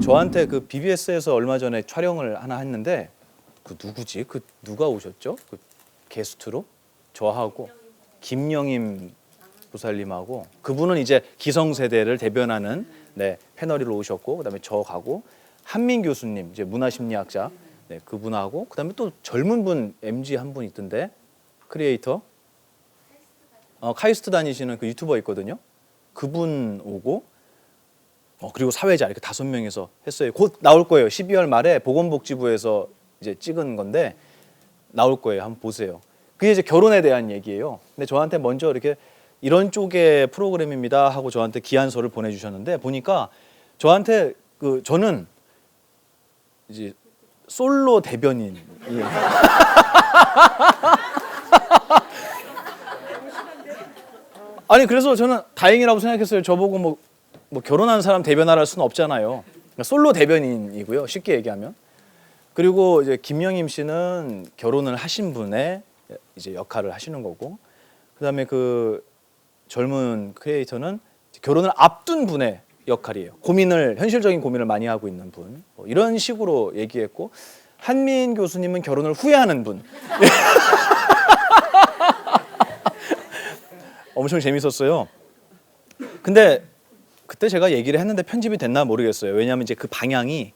저한테 그 BBS에서 얼마 전에 촬영을 하나 했는데 그 누구지? 그 누가 오셨죠? 그 게스트로 저하고 김영임 보살님하고 그분은 이제 기성세대를 대변하는 패널로 오셨고 그다음에 저하고 한민 교수님 이제 문화심리학자 그분하고 그다음에 또 젊은 분 MG 한 분 있던데 크리에이터 카이스트 다니시는 그 유튜버 있거든요. 그분 오고 그리고 사회자 이렇게 5명이서 했어요. 곧 나올 거예요. 12월 말에 보건복지부에서 이제 찍은 건데 나올 거예요. 한번 보세요. 그게 이제 결혼에 대한 얘기예요. 근데 저한테 먼저 이렇게 이런 쪽의 프로그램입니다 하고 저한테 기한서를 보내주셨는데 보니까 저한테 저는 이제 솔로 대변인이에요. 아니 그래서 저는 다행이라고 생각했어요. 저보고 뭐 결혼한 사람 대변할 수는 없잖아요. 솔로 대변인이고요. 쉽게 얘기하면. 그리고 이제 김영임 씨는 결혼을 하신 분의 이제 역할을 하시는 거고, 그다음에 그 젊은 크리에이터는 결혼을 앞둔 분의 역할이에요. 현실적인 고민을 많이 하고 있는 분. 이런 식으로 얘기했고, 한민 교수님은 결혼을 후회하는 분. 엄청 재밌었어요. 근데 그때 제가 얘기를 했는데 편집이 됐나 모르겠어요. 왜냐하면 이제 그 방향이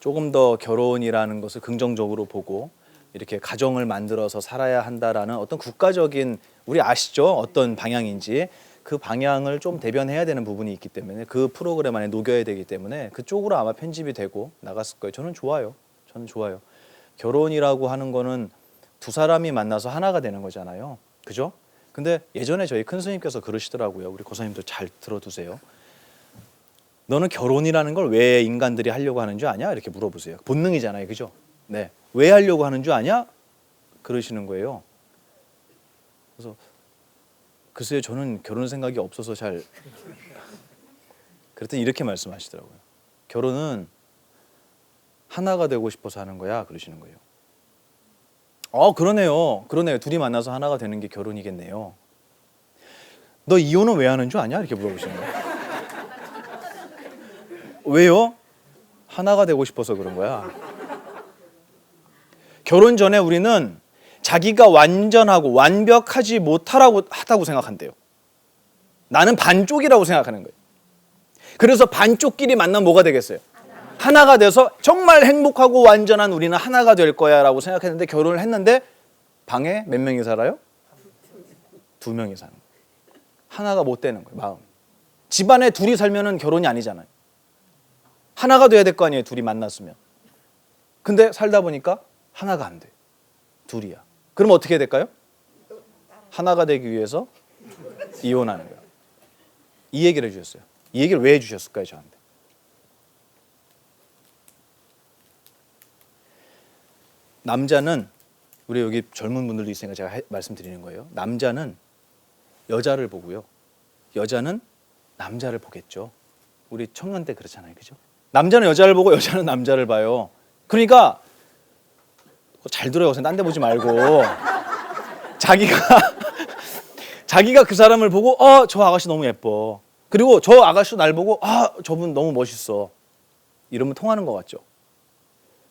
조금 더 결혼이라는 것을 긍정적으로 보고 이렇게 가정을 만들어서 살아야 한다라는 어떤 국가적인 우리 아시죠? 어떤 방향인지 그 방향을 좀 대변해야 되는 부분이 있기 때문에 그 프로그램 안에 녹여야 되기 때문에 그쪽으로 아마 편집이 되고 나갔을 거예요. 저는 좋아요. 결혼이라고 하는 거는 두 사람이 만나서 하나가 되는 거잖아요. 그죠? 근데 예전에 저희 큰 스님께서 그러시더라고요. 우리 고사님도 잘 들어두세요. 너는 결혼이라는 걸 왜 인간들이 하려고 하는 줄 아냐? 이렇게 물어보세요. 본능이잖아요. 그죠? 네. 왜 하려고 하는 줄 아냐? 그러시는 거예요. 그래서 글쎄요. 저는 결혼 생각이 없어서 잘 그랬더니 이렇게 말씀하시더라고요. 결혼은 하나가 되고 싶어서 하는 거야. 그러시는 거예요. 그러네요. 둘이 만나서 하나가 되는 게 결혼이겠네요. 너 이혼은 왜 하는 줄 아냐? 이렇게 물어보시는 거예요. 왜요? 하나가 되고 싶어서 그런 거야. 결혼 전에 우리는 자기가 완전하고 완벽하지 못하다고 생각한대요. 나는 반쪽이라고 생각하는 거예요. 그래서 반쪽끼리 만나면 뭐가 되겠어요? 하나가 돼서 정말 행복하고 완전한 우리는 하나가 될 거야 라고 생각했는데 결혼을 했는데 방에 몇 명이 살아요? 2명이 사는 거예요. 하나가 못 되는 거예요. 마음. 집안에 둘이 살면은 결혼이 아니잖아요. 하나가 돼야 될 거 아니에요. 둘이 만났으면. 근데 살다 보니까 하나가 안 돼. 둘이야. 그럼 어떻게 해야 될까요? 하나가 되기 위해서 이혼하는 거예요. 이 얘기를 해주셨어요. 이 얘기를 왜 해주셨을까요? 저한테. 남자는 우리 여기 젊은 분들도 있으니까 제가 말씀드리는 거예요. 남자는 여자를 보고요. 여자는 남자를 보겠죠. 우리 청년 때 그렇잖아요. 그죠? 남자는 여자를 보고 여자는 남자를 봐요. 그러니까 잘 들어요. 딴 데 보지 말고 자기가 그 사람을 보고 저 아가씨 너무 예뻐. 그리고 저 아가씨도 날 보고 저분 너무 멋있어. 이러면 통하는 것 같죠.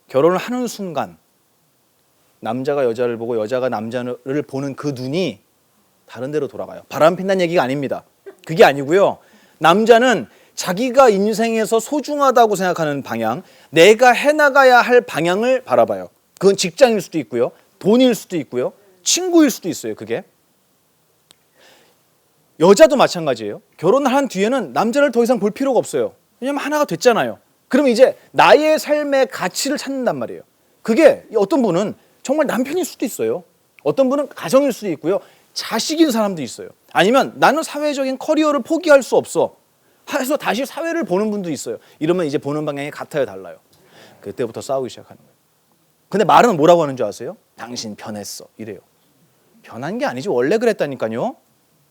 결혼을 하는 순간 남자가 여자를 보고 여자가 남자를 보는 그 눈이 다른 데로 돌아가요. 바람 핀다는 얘기가 아닙니다. 그게 아니고요. 남자는 자기가 인생에서 소중하다고 생각하는 방향, 내가 해나가야 할 방향을 바라봐요. 그건 직장일 수도 있고요. 돈일 수도 있고요. 친구일 수도 있어요. 그게. 여자도 마찬가지예요. 결혼을 한 뒤에는 남자를 더 이상 볼 필요가 없어요. 왜냐하면 하나가 됐잖아요. 그러면 이제 나의 삶의 가치를 찾는단 말이에요. 그게 어떤 분은 정말 남편일 수도 있어요. 어떤 분은 가정일 수도 있고요. 자식인 사람도 있어요. 아니면 나는 사회적인 커리어를 포기할 수 없어. 해서 다시 사회를 보는 분도 있어요. 이러면 이제 보는 방향이 같아요, 달라요. 그때부터 싸우기 시작하는 거예요. 근데 말은 뭐라고 하는 줄 아세요? 당신 변했어. 이래요. 변한 게 아니지. 원래 그랬다니까요.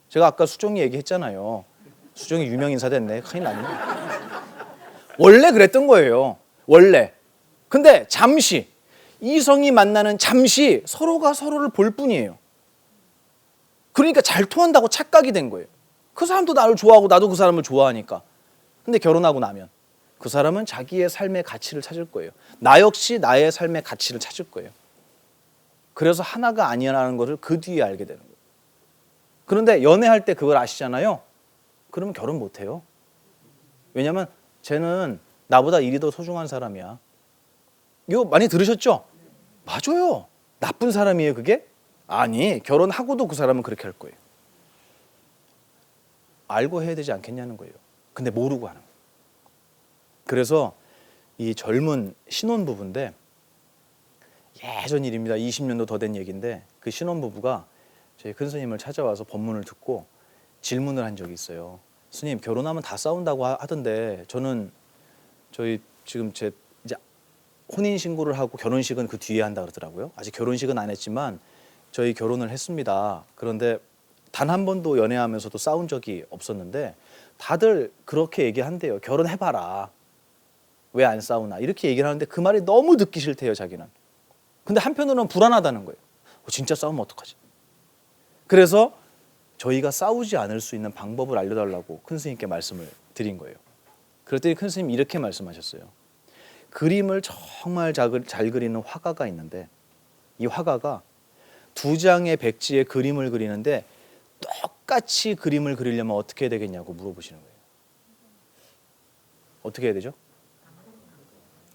제가 아까 수정이 얘기했잖아요. 수정이 유명 인사 됐네. 큰일 났네. 원래 그랬던 거예요. 원래. 근데 잠시 이성이 만나는 잠시 서로가 서로를 볼 뿐이에요. 그러니까 잘 통한다고 착각이 된 거예요. 그 사람도 나를 좋아하고 나도 그 사람을 좋아하니까. 근데 결혼하고 나면 그 사람은 자기의 삶의 가치를 찾을 거예요. 나 역시 나의 삶의 가치를 찾을 거예요. 그래서 하나가 아니라는 것을 그 뒤에 알게 되는 거예요. 그런데 연애할 때 그걸 아시잖아요. 그러면 결혼 못 해요. 왜냐하면 쟤는 나보다 일이 더 소중한 사람이야. 이거 많이 들으셨죠? 맞아요. 나쁜 사람이에요, 그게? 아니, 결혼하고도 그 사람은 그렇게 할 거예요. 알고 해야 되지 않겠냐는 거예요. 근데 모르고 하는 거예요. 그래서 이 젊은 신혼부부인데, 예전 일입니다. 20년도 더 된 얘기인데, 그 신혼부부가 저희 큰 스님을 찾아와서 법문을 듣고 질문을 한 적이 있어요. 스님, 결혼하면 다 싸운다고 하던데 저는 저희 지금 제 이제 혼인 신고를 하고 결혼식은 그 뒤에 한다 그러더라고요. 아직 결혼식은 안 했지만 저희 결혼을 했습니다. 그런데 단 한 번도 연애하면서도 싸운 적이 없었는데 다들 그렇게 얘기한대요. 결혼해봐라. 왜 안 싸우나? 이렇게 얘기를 하는데 그 말이 너무 듣기 싫대요, 자기는. 근데 한편으로는 불안하다는 거예요. 진짜 싸우면 어떡하지? 그래서 저희가 싸우지 않을 수 있는 방법을 알려달라고 큰 스님께 말씀을 드린 거예요. 그랬더니 큰 스님이 이렇게 말씀하셨어요. 그림을 정말 잘 그리는 화가가 있는데 이 화가가 2장의 백지에 그림을 그리는데 똑같이 그림을 그리려면 어떻게 해야 되겠냐고 물어보시는 거예요. 어떻게 해야 되죠?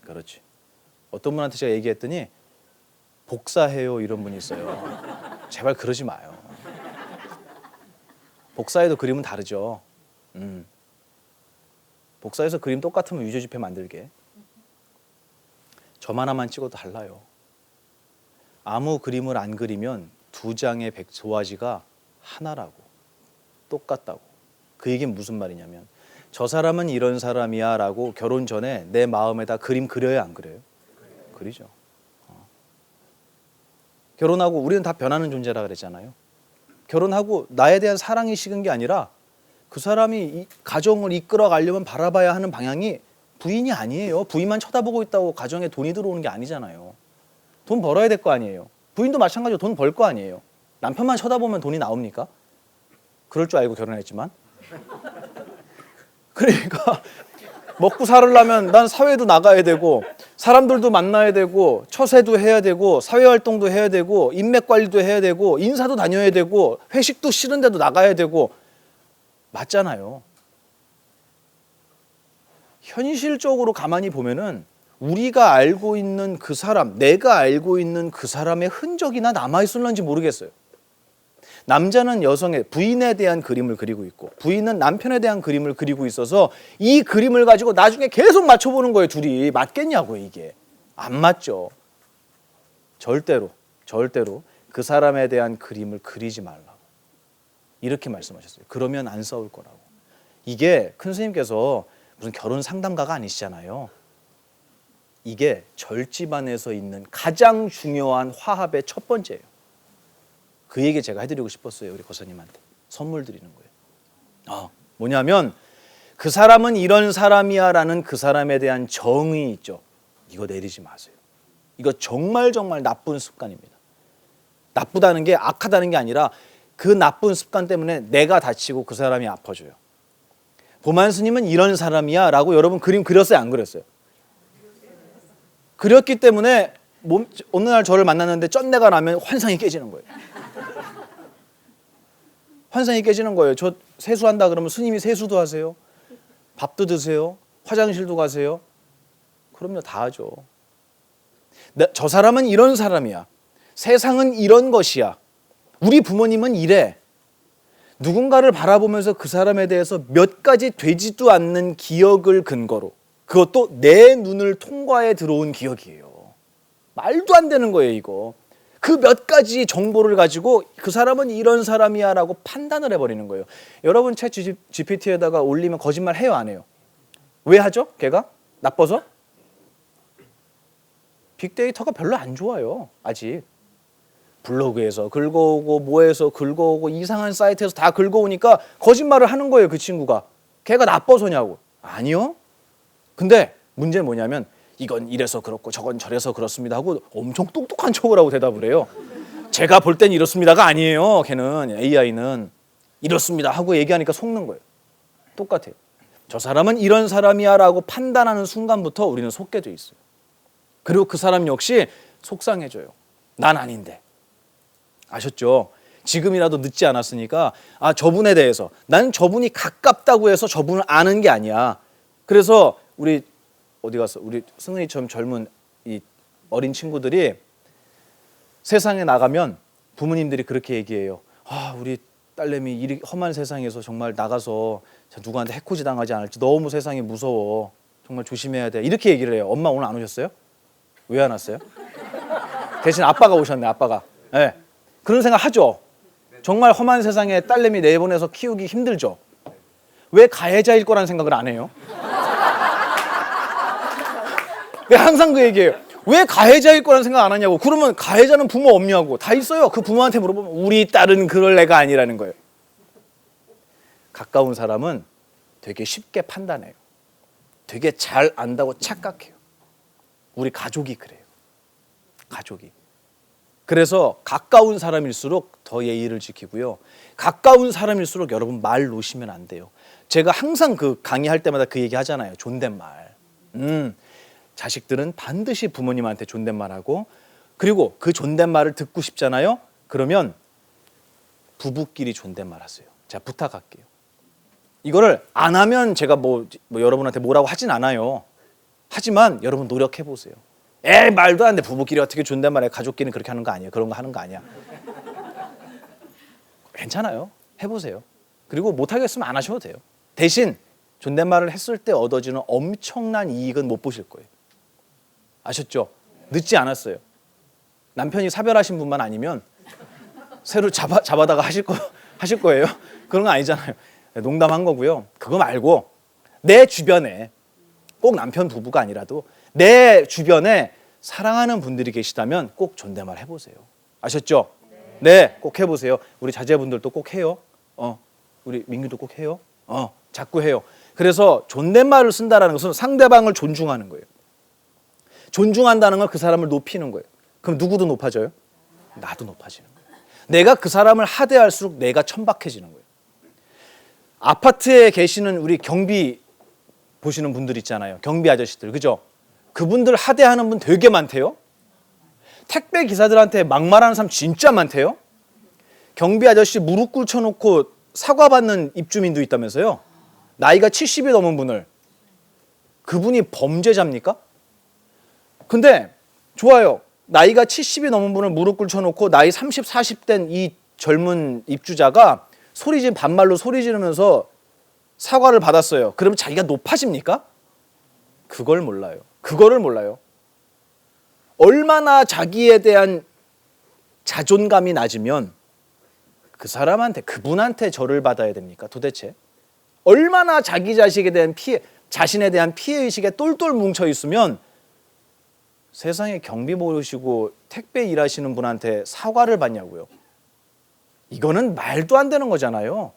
그렇지. 어떤 분한테 제가 얘기했더니 복사해요 이런 분이 있어요. 제발 그러지 마요. 복사해도 그림은 다르죠. 복사해서 그림 똑같으면 유조지폐 만들게. 점 하나만 찍어도 달라요. 아무 그림을 안 그리면 2장의 도화지가 하나라고. 똑같다고. 그 얘기는 무슨 말이냐면 저 사람은 이런 사람이야 라고 결혼 전에 내 마음에다 그림 그려야 안 그려요? 그리죠. 결혼하고 우리는 다 변하는 존재라 그랬잖아요. 결혼하고 나에 대한 사랑이 식은 게 아니라 그 사람이 이 가정을 이끌어 가려면 바라봐야 하는 방향이 부인이 아니에요. 부인만 쳐다보고 있다고 가정에 돈이 들어오는 게 아니잖아요. 돈 벌어야 될 거 아니에요. 부인도 마찬가지로 돈 벌 거 아니에요. 남편만 쳐다보면 돈이 나옵니까? 그럴 줄 알고 결혼했지만. 그러니까 먹고 살으려면 난 사회도 나가야 되고 사람들도 만나야 되고 처세도 해야 되고 사회활동도 해야 되고 인맥관리도 해야 되고 인사도 다녀야 되고 회식도 싫은데도 나가야 되고 맞잖아요. 현실적으로 가만히 보면은 우리가 알고 있는 그 사람, 내가 알고 있는 그 사람의 흔적이나 남아있을런지 모르겠어요. 남자는 여성의 부인에 대한 그림을 그리고 있고 부인은 남편에 대한 그림을 그리고 있어서 이 그림을 가지고 나중에 계속 맞춰보는 거예요. 둘이 맞겠냐고. 이게 안 맞죠. 절대로 그 사람에 대한 그림을 그리지 말라고 이렇게 말씀하셨어요. 그러면 안 싸울 거라고. 이게 큰 스님께서 무슨 결혼 상담가가 아니시잖아요. 이게 절집안에서 있는 가장 중요한 화합의 첫 번째예요. 그 얘기 제가 해드리고 싶었어요. 우리 거사님한테 선물 드리는 거예요. 뭐냐면 그 사람은 이런 사람이야 라는 그 사람에 대한 정의 있죠. 이거 내리지 마세요. 이거 정말 나쁜 습관입니다. 나쁘다는 게 악하다는 게 아니라 그 나쁜 습관 때문에 내가 다치고 그 사람이 아파져요. 보만 스님은 이런 사람이야 라고 여러분 그림 그렸어요? 안 그렸어요? 그렸기 때문에 어느 날 저를 만났는데 쩐내가 나면 환상이 깨지는 거예요. 환상이 깨지는 거예요. 저 세수한다 그러면 스님이 세수도 하세요? 밥도 드세요? 화장실도 가세요? 그럼요, 다 하죠. 저 사람은 이런 사람이야. 세상은 이런 것이야. 우리 부모님은 이래. 누군가를 바라보면서 그 사람에 대해서 몇 가지 되지도 않는 기억을 근거로 그것도 내 눈을 통과해 들어온 기억이에요. 말도 안 되는 거예요, 이거. 그 몇 가지 정보를 가지고 그 사람은 이런 사람이야 라고 판단을 해버리는 거예요. 여러분 챗 GPT에다가 올리면 거짓말 해요, 안 해요? 왜 하죠? 걔가? 나빠서? 빅데이터가 별로 안 좋아요, 아직. 블로그에서 긁어오고 뭐에서 긁어오고 이상한 사이트에서 다 긁어오니까 거짓말을 하는 거예요, 그 친구가. 걔가 나빠서냐고. 아니요. 근데 문제는 뭐냐면 이건 이래서 그렇고 저건 저래서 그렇습니다 하고 엄청 똑똑한 척을 하고 대답을 해요. 제가 볼 땐 이렇습니다가 아니에요. 걔는 AI는 이렇습니다 하고 얘기하니까 속는 거예요. 똑같아요. 저 사람은 이런 사람이야 라고 판단하는 순간부터 우리는 속게 돼 있어요. 그리고 그 사람 역시 속상해져요. 난 아닌데. 아셨죠? 지금이라도 늦지 않았으니까 저분에 대해서 난 저분이 가깝다고 해서 저분을 아는 게 아니야. 그래서 우리 어디 갔어? 우리 승은이처럼 젊은 이 어린 친구들이 세상에 나가면 부모님들이 그렇게 얘기해요. 우리 딸내미 이 험한 세상에서 정말 나가서 누구한테 해코지 당하지 않을지 너무 세상이 무서워. 정말 조심해야 돼. 이렇게 얘기를 해요. 엄마 오늘 안 오셨어요? 왜 안 왔어요? 대신 아빠가 오셨네. 아빠가. 네. 그런 생각 하죠. 정말 험한 세상에 딸내미 내보내서 키우기 힘들죠. 왜 가해자일 거라는 생각을 안 해요? 항상 그 얘기예요. 왜 가해자일 거라는 생각 안 하냐고. 그러면 가해자는 부모 없냐고. 다 있어요. 그 부모한테 물어보면 우리 딸은 그럴 애가 아니라는 거예요. 가까운 사람은 되게 쉽게 판단해요. 되게 잘 안다고 착각해요. 우리 가족이 그래요. 가족이. 그래서 가까운 사람일수록 더 예의를 지키고요. 가까운 사람일수록 여러분 말 놓으시면 안 돼요. 제가 항상 그 강의할 때마다 그 얘기 하잖아요. 존댓말. 자식들은 반드시 부모님한테 존댓말하고, 그리고 그 존댓말을 듣고 싶잖아요. 그러면 부부끼리 존댓말하세요. 제가 부탁할게요. 이거를 안 하면 제가 뭐 여러분한테 뭐라고 하진 않아요. 하지만 여러분 노력해 보세요. 말도 안 돼. 부부끼리 어떻게 존댓말해. 가족끼리는 그렇게 하는 거 아니에요. 그런 거 하는 거 아니야. 괜찮아요. 해보세요. 그리고 못하겠으면 안 하셔도 돼요. 대신 존댓말을 했을 때 얻어지는 엄청난 이익은 못 보실 거예요. 아셨죠? 늦지 않았어요. 남편이 사별하신 분만 아니면 새로 잡아다가 하실 거예요. 그런 거 아니잖아요. 농담한 거고요. 그거 말고 내 주변에 꼭 남편 부부가 아니라도 내 주변에 사랑하는 분들이 계시다면 꼭 존댓말 해보세요. 아셨죠? 네, 꼭 해보세요. 우리 자제분들도 꼭 해요. 우리 민규도 꼭 해요. 자꾸 해요. 그래서 존댓말을 쓴다는 것은 상대방을 존중하는 거예요. 존중한다는 건 그 사람을 높이는 거예요. 그럼 누구도 높아져요? 나도 높아지는 거예요. 내가 그 사람을 하대할수록 내가 천박해지는 거예요. 아파트에 계시는 우리 경비 보시는 분들 있잖아요. 경비 아저씨들, 그죠? 그분들 하대하는 분 되게 많대요. 택배 기사들한테 막말하는 사람 진짜 많대요. 경비 아저씨 무릎 꿇혀놓고 사과받는 입주민도 있다면서요. 나이가 70이 넘은 분을. 그분이 범죄자입니까? 근데 좋아요. 나이가 70이 넘은 분을 무릎 꿇혀놓고 나이 30, 40 된 이 젊은 입주자가 반말로 소리 지르면서 사과를 받았어요. 그럼 자기가 높아집니까? 그거를 몰라요. 얼마나 자기에 대한 자존감이 낮으면 그분한테 절을 받아야 됩니까? 도대체 얼마나 자기 자식에 대한 자신에 대한 피해의식에 똘똘 뭉쳐 있으면 세상에 경비 모시고 택배 일하시는 분한테 사과를 받냐고요. 이거는 말도 안 되는 거잖아요.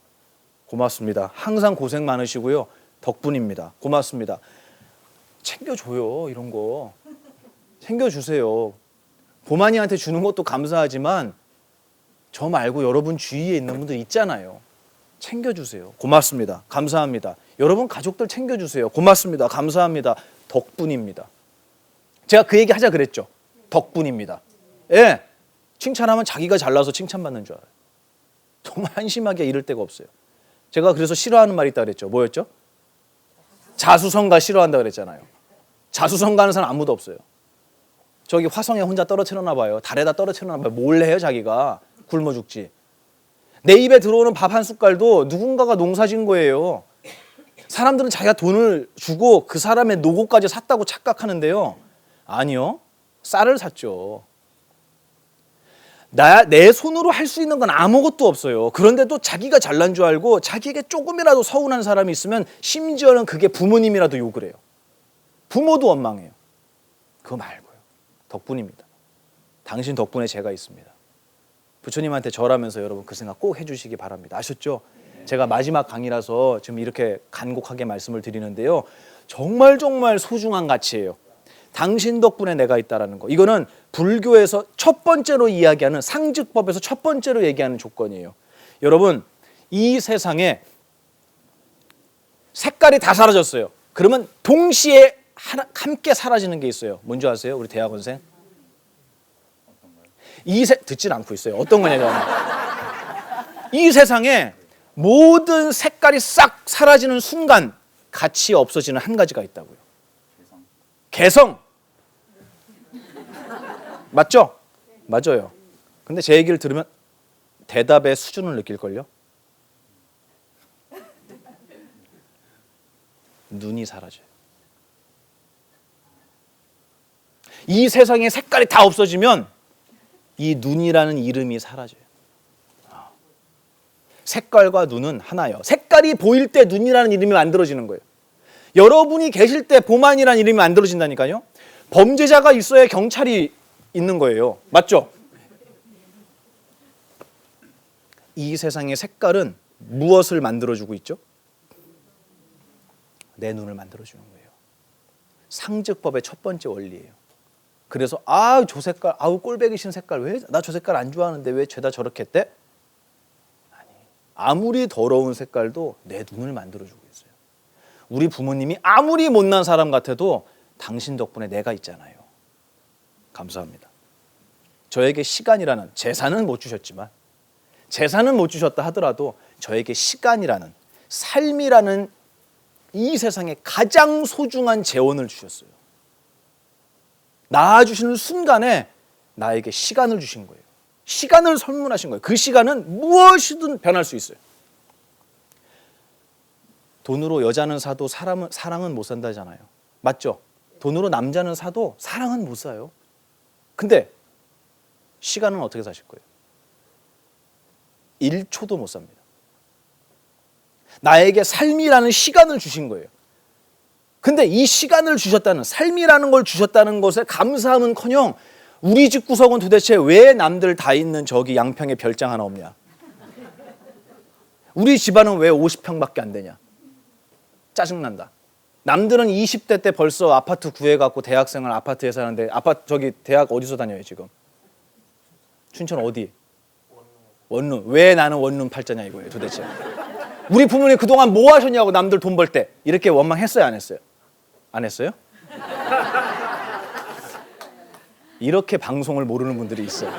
고맙습니다. 항상 고생 많으시고요. 덕분입니다. 고맙습니다. 챙겨줘요. 이런 거. 챙겨주세요. 보만이한테 주는 것도 감사하지만 저 말고 여러분 주위에 있는 분들 있잖아요. 챙겨주세요. 고맙습니다. 감사합니다. 여러분 가족들 챙겨주세요. 고맙습니다. 감사합니다. 덕분입니다. 제가 그 얘기 하자 그랬죠. 덕분입니다. 예, 칭찬하면 자기가 잘나서 칭찬받는 줄 알아요. 정말 한심하게 이럴 데가 없어요. 제가 그래서 싫어하는 말이 있다 그랬죠. 뭐였죠? 자수성가 싫어한다 그랬잖아요. 자수성가하는 사람 아무도 없어요. 저기 화성에 혼자 떨어뜨렸나 봐요. 달에다 떨어뜨렸나 봐요. 몰래 해요 자기가. 굶어 죽지. 내 입에 들어오는 밥 한 숟갈도 누군가가 농사진 거예요. 사람들은 자기가 돈을 주고 그 사람의 노고까지 샀다고 착각하는데요. 아니요. 쌀을 샀죠. 내 손으로 할 수 있는 건 아무것도 없어요. 그런데도 자기가 잘난 줄 알고 자기에게 조금이라도 서운한 사람이 있으면 심지어는 그게 부모님이라도 욕을 해요. 부모도 원망해요. 그거 말고요. 덕분입니다. 당신 덕분에 제가 있습니다. 부처님한테 절하면서 여러분 그 생각 꼭 해주시기 바랍니다. 아셨죠? 제가 마지막 강의라서 지금 이렇게 간곡하게 말씀을 드리는데요. 정말 소중한 가치예요. 당신 덕분에 내가 있다라는 거. 이거는 불교에서 첫 번째로 이야기하는 상직법에서 첫 번째로 얘기하는 조건이에요. 여러분 이 세상에 색깔이 다 사라졌어요. 그러면 동시에 함께 사라지는 게 있어요. 뭔지 아세요? 우리 대학원생? 듣진 않고 있어요. 어떤 거냐면 이 세상에 모든 색깔이 싹 사라지는 순간 같이 없어지는 한 가지가 있다고요. 개성. 맞죠? 맞아요. 근데 제 얘기를 들으면 대답의 수준을 느낄걸요? 눈이 사라져요. 이 세상에 색깔이 다 없어지면 이 눈이라는 이름이 사라져요. 색깔과 눈은 하나예요. 색깔이 보일 때 눈이라는 이름이 만들어지는 거예요. 여러분이 계실 때 보만이라는 이름이 만들어진다니까요. 범죄자가 있어야 경찰이 있는 거예요. 맞죠? 이 세상의 색깔은 무엇을 만들어주고 있죠? 내 눈을 만들어주는 거예요. 상즉법의 첫 번째 원리예요. 그래서 저 색깔, 꼴배기신 색깔, 왜 나 저 색깔 안 좋아하는데 왜 죄다 저렇게 했대? 아니, 아무리 더러운 색깔도 내 눈을 만들어주고 있어요. 우리 부모님이 아무리 못난 사람 같아도 당신 덕분에 내가 있잖아요. 감사합니다. 저에게 시간이라는, 재산은 못 주셨지만, 재산은 못 주셨다 하더라도 저에게 시간이라는, 삶이라는 이 세상에 가장 소중한 재원을 주셨어요. 낳아주시는 순간에 나에게 시간을 주신 거예요. 시간을 선물하신 거예요. 그 시간은 무엇이든 변할 수 있어요. 돈으로 여자는 사도 사랑은 못 산다잖아요. 맞죠? 돈으로 남자는 사도 사랑은 못 사요. 근데 시간은 어떻게 사실 거예요? 1초도 못 삽니다. 나에게 삶이라는 시간을 주신 거예요. 근데 이 시간을 주셨다는, 삶이라는 걸 주셨다는 것에 감사함은커녕 우리 집 구석은 도대체 왜 남들 다 있는 저기 양평에 별장 하나 없냐? 우리 집안은 왜 50평밖에 안 되냐? 짜증난다. 남들은 20대 때 벌써 아파트 구해갖고 대학생을 아파트에 사는데, 저기 대학 어디서 다녀요 지금? 춘천 어디? 원룸. 왜 나는 원룸 팔자냐 이거예요 도대체. 우리 부모님 그동안 뭐 하셨냐고, 남들 돈 벌 때. 이렇게 원망했어요 안 했어요? 안 했어요? 이렇게 방송을 모르는 분들이 있어요.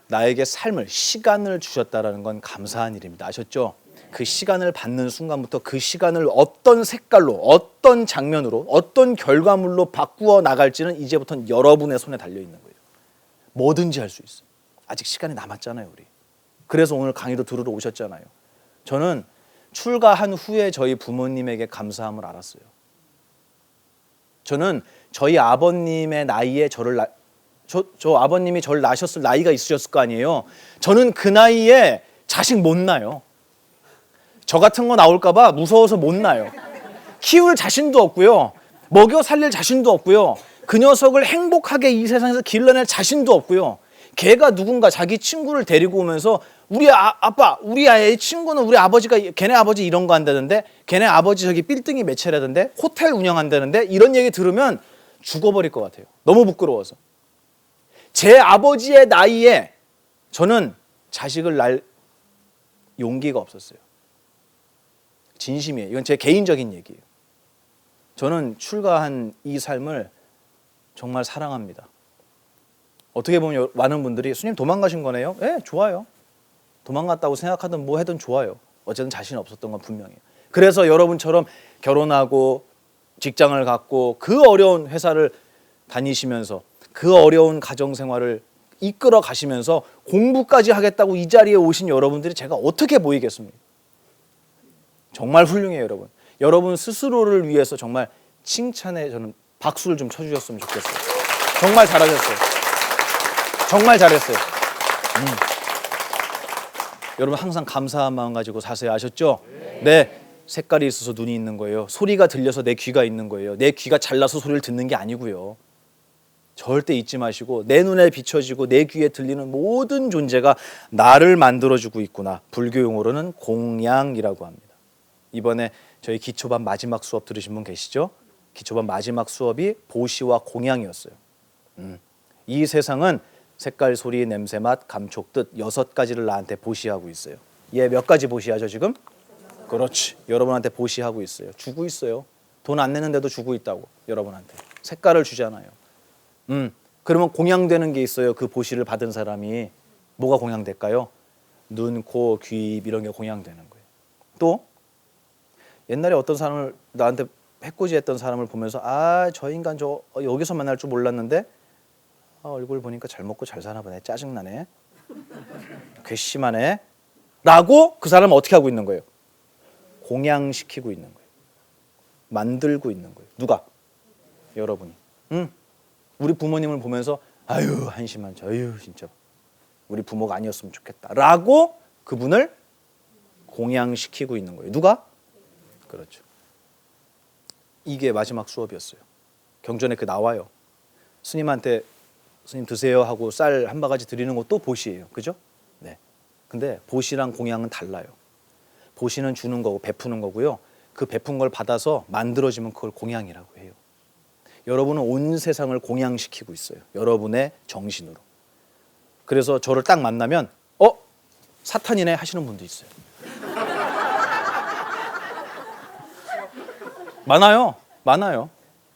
나에게 삶을, 시간을 주셨다는 건 감사한 일입니다. 아셨죠? 그 시간을 받는 순간부터 그 시간을 어떤 색깔로, 어떤 장면으로, 어떤 결과물로 바꾸어 나갈지는 이제부터는 여러분의 손에 달려있는 거예요. 뭐든지 할 수 있어요. 아직 시간이 남았잖아요 우리. 그래서 오늘 강의도 들으러 오셨잖아요. 저는 출가한 후에 저희 부모님에게 감사함을 알았어요. 저는 저희 아버님의 나이에 저 아버님이 저를 낳으셨을 나이가 있으셨을 거 아니에요. 저는 그 나이에 자식 못 낳아요. 저 같은 거 나올까 봐 무서워서 못 낳아요. 키울 자신도 없고요. 먹여 살릴 자신도 없고요. 그 녀석을 행복하게 이 세상에서 길러낼 자신도 없고요. 걔가 누군가 자기 친구를 데리고 오면서 우리 아빠, 우리 아이 친구는 우리 아버지가, 걔네 아버지 이런 거 한다던데, 걔네 아버지 저기 빌딩이 몇 채라던데, 호텔 운영한다는데, 이런 얘기 들으면 죽어버릴 것 같아요. 너무 부끄러워서. 제 아버지의 나이에 저는 자식을 낳을 용기가 없었어요. 진심이에요. 이건 제 개인적인 얘기예요. 저는 출가한 이 삶을 정말 사랑합니다. 어떻게 보면 많은 분들이 스님 도망가신 거네요? 네, 좋아요. 도망갔다고 생각하든 뭐 하든 좋아요. 어쨌든 자신 없었던 건 분명해요. 그래서 여러분처럼 결혼하고 직장을 갖고 그 어려운 회사를 다니시면서 그 어려운 가정생활을 이끌어 가시면서 공부까지 하겠다고 이 자리에 오신 여러분들이 제가 어떻게 보이겠습니까? 정말 훌륭해요, 여러분. 여러분 스스로를 위해서 정말 칭찬에 저는 박수를 좀 쳐주셨으면 좋겠어요. 정말 잘하셨어요. 정말 잘했어요. 여러분 항상 감사한 마음 가지고 사세요. 아셨죠? 네. 색깔이 있어서 눈이 있는 거예요. 소리가 들려서 내 귀가 있는 거예요. 내 귀가 잘나서 소리를 듣는 게 아니고요. 절대 잊지 마시고 내 눈에 비춰지고 내 귀에 들리는 모든 존재가 나를 만들어주고 있구나. 불교 용어로는 공양이라고 합니다. 이번에 저희 기초반 마지막 수업 들으신 분 계시죠? 기초반 마지막 수업이 보시와 공양이었어요. 이 세상은 색깔, 소리, 냄새, 맛, 감촉, 뜻 6가지를 나한테 보시하고 있어요. 얘 몇 가지 보시하죠 지금? 그렇지. 여러분한테 보시하고 있어요. 주고 있어요. 돈 안 내는데도 주고 있다고. 여러분한테. 색깔을 주잖아요. 그러면 공양되는 게 있어요. 그 보시를 받은 사람이. 뭐가 공양될까요? 눈, 코, 귀, 입 이런 게 공양되는 거예요. 또 옛날에 어떤 사람을 나한테 해코지했던 사람을 보면서 아, 저 인간 저 여기서 만날 줄 몰랐는데 얼굴 보니까 잘 먹고 잘 사나 보네. 짜증나네. 괘씸하네. 라고 그 사람을 어떻게 하고 있는 거예요? 공양시키고 있는 거예요. 만들고 있는 거예요. 누가? 여러분이. 우리 부모님을 보면서 아유 한심한 저 아유 진짜 우리 부모가 아니었으면 좋겠다 라고 그분을 공양시키고 있는 거예요. 누가? 그렇죠. 이게 마지막 수업이었어요. 경전에 그 나와요. 스님한테 스님 드세요 하고 쌀 한 바가지 드리는 것도 보시예요. 그죠? 네. 근데 보시랑 공양은 달라요. 보시는 주는 거고 베푸는 거고요. 그 베푼 걸 받아서 만들어지면 그걸 공양이라고 해요. 여러분은 온 세상을 공양시키고 있어요. 여러분의 정신으로. 그래서 저를 딱 만나면 사탄이네 하시는 분도 있어요. 많아요.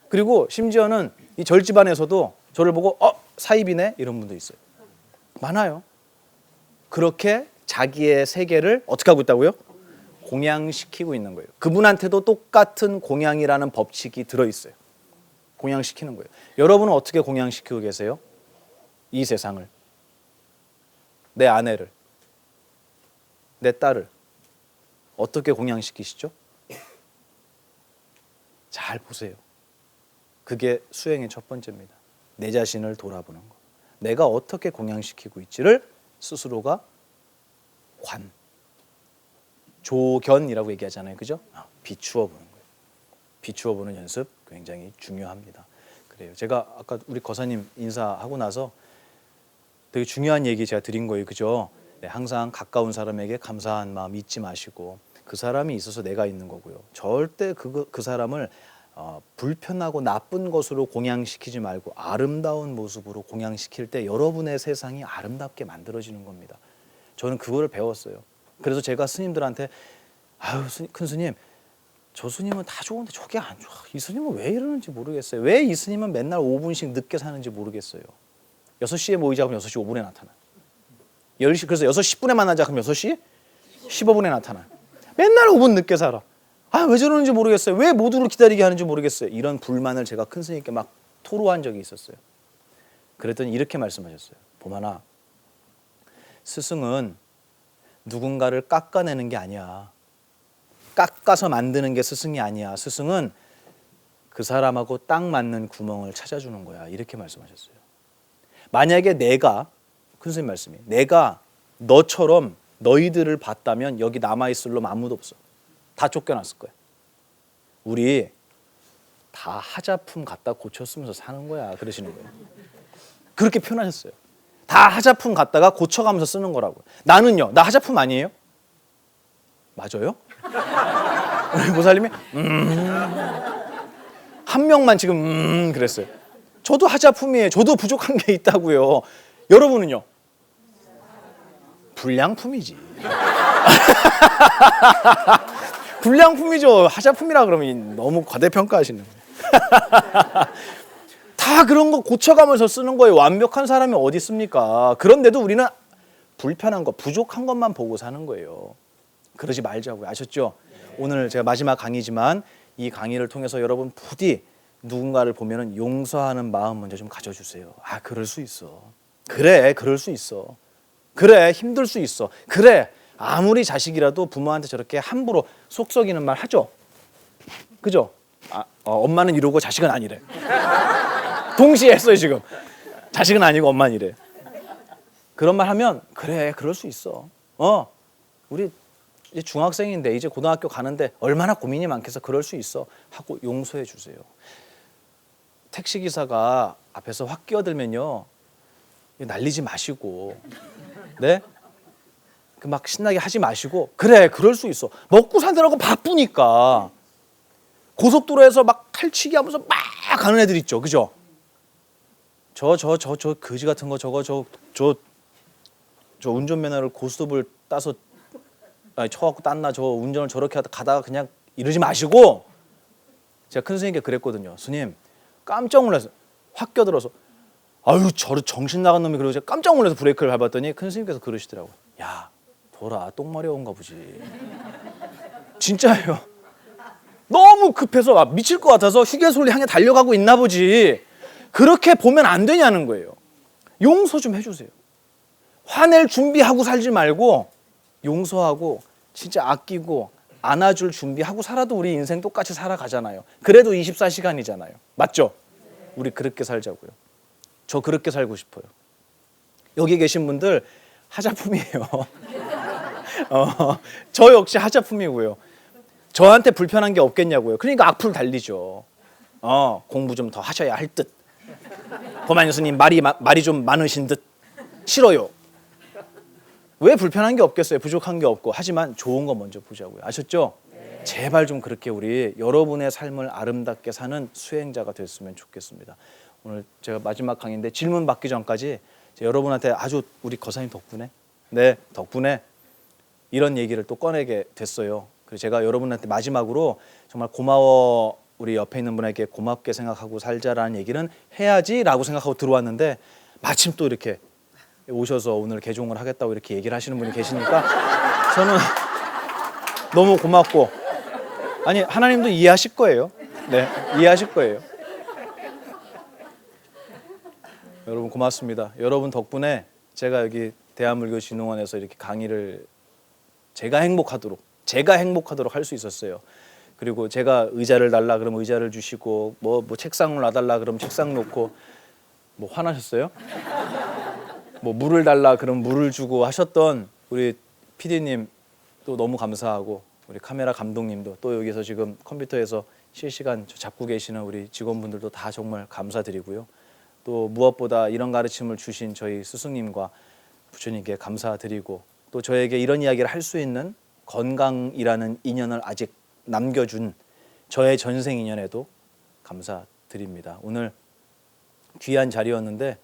그리고 심지어는 이 절집안에서도 저를 보고 사입이네 이런 분도 있어요. 많아요. 그렇게 자기의 세계를 어떻게 하고 있다고요? 공양시키고 있는 거예요. 그분한테도 똑같은 공양이라는 법칙이 들어있어요. 공양시키는 거예요. 여러분은 어떻게 공양시키고 계세요? 이 세상을. 내 아내를. 내 딸을. 어떻게 공양시키시죠? 잘 보세요. 그게 수행의 첫 번째입니다. 내 자신을 돌아보는 거. 내가 어떻게 공양시키고 있지를 스스로가 조견이라고 얘기하잖아요. 그죠? 비추어 보는 거예요. 비추어 보는 연습 굉장히 중요합니다. 그래요. 제가 아까 우리 거사님 인사하고 나서 되게 중요한 얘기 제가 드린 거예요. 그죠? 네, 항상 가까운 사람에게 감사한 마음 잊지 마시고 그 사람이 있어서 내가 있는 거고요. 절대 그 사람을 불편하고 나쁜 것으로 공양시키지 말고 아름다운 모습으로 공양시킬 때 여러분의 세상이 아름답게 만들어지는 겁니다. 저는 그거를 배웠어요. 그래서 제가 스님들한테 아유 큰 스님 저 스님은 다 좋은데 저게 안 좋아. 이 스님은 왜 이러는지 모르겠어요. 왜 이 스님은 맨날 5분씩 늦게 사는지 모르겠어요. 6시에 모이자 그러면 6시 5분에 나타나. 10시 그래서 6시 10분에 만나자 그러면 6시 15분에 나타나. 맨날 5분 늦게 살아. 아, 왜 저러는지 모르겠어요. 왜 모두를 기다리게 하는지 모르겠어요. 이런 불만을 제가 큰 스님께 막 토로한 적이 있었어요. 그랬더니 이렇게 말씀하셨어요. 보만아, 스승은 누군가를 깎아내는 게 아니야. 깎아서 만드는 게 스승이 아니야. 스승은 그 사람하고 딱 맞는 구멍을 찾아주는 거야. 이렇게 말씀하셨어요. 만약에 내가, 큰 스님 말씀이, 내가 너처럼 너희들을 봤다면 여기 남아있을 놈 아무도 없어. 다 쫓겨났을 거야. 우리 다 하자품 갖다 고쳤으면서 사는 거야. 그러시는 거예요. 그렇게 표현하셨어요. 다 하자품 갖다가 고쳐가면서 쓰는 거라고. 나는요. 나 하자품 아니에요? 맞아요? 우리 보살님이 한 명만 지금 그랬어요. 저도 하자품이에요. 저도 부족한 게 있다고요. 여러분은요? 불량품이지. 불량품이죠. 하자품이라 그러면 너무 과대평가하시는 거예요. 다 그런 거 고쳐가면서 쓰는 거예요. 완벽한 사람이 어디 있습니까? 그런데도 우리는 불편한 거, 부족한 것만 보고 사는 거예요. 그러지 말자고요. 아셨죠? 오늘 제가 마지막 강의지만 이 강의를 통해서 여러분 부디 누군가를 보면 용서하는 마음 먼저 좀 가져주세요. 아, 그럴 수 있어. 그래, 그럴 수 있어. 그래, 힘들 수 있어. 그래, 아무리 자식이라도 부모한테 저렇게 함부로 속 썩이는 말 하죠. 그죠? 엄마는 이러고 자식은 아니래. 동시에 했어요 지금. 자식은 아니고 엄마는 이래. 그런 말 하면 그래, 그럴 수 있어. 우리 이제 중학생인데 이제 고등학교 가는데 얼마나 고민이 많겠어. 그럴 수 있어 하고 용서해 주세요. 택시기사가 앞에서 확 끼어들면요 날리지 마시고, 네? 그 막 신나게 하지 마시고, 그래, 그럴 수 있어. 먹고 사느라고 바쁘니까. 고속도로에서 막 칼치기 하면서 막 가는 애들 있죠, 그죠? 저 거지 같은 거 저 운전면허를 고스톱을 따서 쳐갖고 딴나 저 운전을 저렇게 하다 가다가 그냥 이러지 마시고 제가 큰 스님께 그랬거든요. 스님 깜짝 놀라서 확 껴들어서 아유 저를 정신 나간 놈이 그러고 제가 깜짝 놀라서 브레이크를 밟았더니 큰 스님께서 그러시더라고요. 야 돌아 똥마려운가 보지. 진짜예요. 너무 급해서 미칠 것 같아서 휴게소를 향해 달려가고 있나 보지. 그렇게 보면 안 되냐는 거예요. 용서 좀 해주세요. 화낼 준비하고 살지 말고 용서하고 진짜 아끼고 안아줄 준비하고 살아도 우리 인생 똑같이 살아가잖아요. 그래도 24시간이잖아요. 맞죠? 우리 그렇게 살자고요. 저 그렇게 살고 싶어요. 여기 계신 분들 하자품이에요. 저 역시 하자품이고요. 저한테 불편한 게 없겠냐고요. 그러니까 악플 달리죠. 공부 좀 더 하셔야 할 듯. 범한 스님 말이 좀 많으신 듯. 싫어요. 왜 불편한 게 없겠어요. 부족한 게 없고. 하지만 좋은 거 먼저 보자고요. 아셨죠? 네. 제발 좀 그렇게 우리 여러분의 삶을 아름답게 사는 수행자가 됐으면 좋겠습니다. 오늘 제가 마지막 강의인데 질문 받기 전까지 여러분한테 아주 우리 거사님 덕분에 덕분에 이런 얘기를 또 꺼내게 됐어요. 그래서 제가 여러분한테 마지막으로 정말 고마워 우리 옆에 있는 분에게 고맙게 생각하고 살자라는 얘기는 해야지라고 생각하고 들어왔는데 마침 또 이렇게 오셔서 오늘 개종을 하겠다고 이렇게 얘기를 하시는 분이 계시니까 저는 너무 고맙고 아니 하나님도 이해하실 거예요. 네, 이해하실 거예요. 여러분 고맙습니다. 여러분 덕분에 제가 여기 대한불교진흥원에서 이렇게 강의를 제가 행복하도록 할 수 있었어요. 그리고 제가 의자를 달라 그러면 의자를 주시고 뭐 책상을 놔달라 그러면 책상 놓고 뭐 화나셨어요? 뭐 물을 달라 그러면 물을 주고 하셨던 우리 PD님 또 너무 감사하고 우리 카메라 감독님도 또 여기서 지금 컴퓨터에서 실시간 잡고 계시는 우리 직원분들도 다 정말 감사드리고요. 또 무엇보다 이런 가르침을 주신 저희 스승님과 부처님께 감사드리고 또 저에게 이런 이야기를 할 수 있는 건강이라는 인연을 아직 남겨준 저의 전생 인연에도 감사드립니다. 오늘 귀한 자리였는데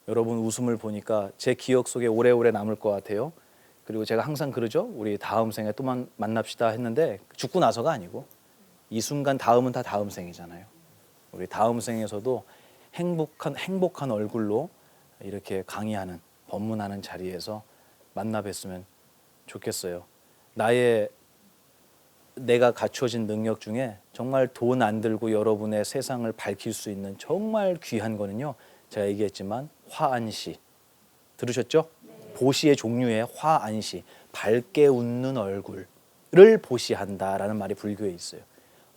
여러분 웃음을 보니까 제 기억 속에 오래오래 남을 것 같아요. 그리고 제가 항상 그러죠. 우리 다음 생에 또 만납시다 했는데 죽고 나서가 아니고 이 순간 다음은 다 다음 생이잖아요. 우리 다음 생에서도 행복한 얼굴로 이렇게 강의하는 법문하는 자리에서 만나 뵀으면 좋겠어요. 내가 갖춰진 능력 중에 정말 돈 안 들고 여러분의 세상을 밝힐 수 있는 정말 귀한 거는요. 제가 얘기했지만 화안시 들으셨죠? 네. 보시의 종류의 화안시 밝게 웃는 얼굴을 보시한다라는 말이 불교에 있어요.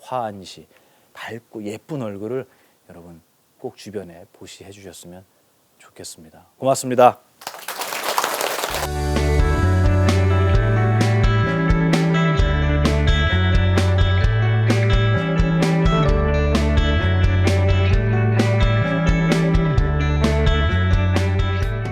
화안시 밝고 예쁜 얼굴을 여러분 꼭 주변에 보시해 주셨으면 좋겠습니다. 고맙습니다.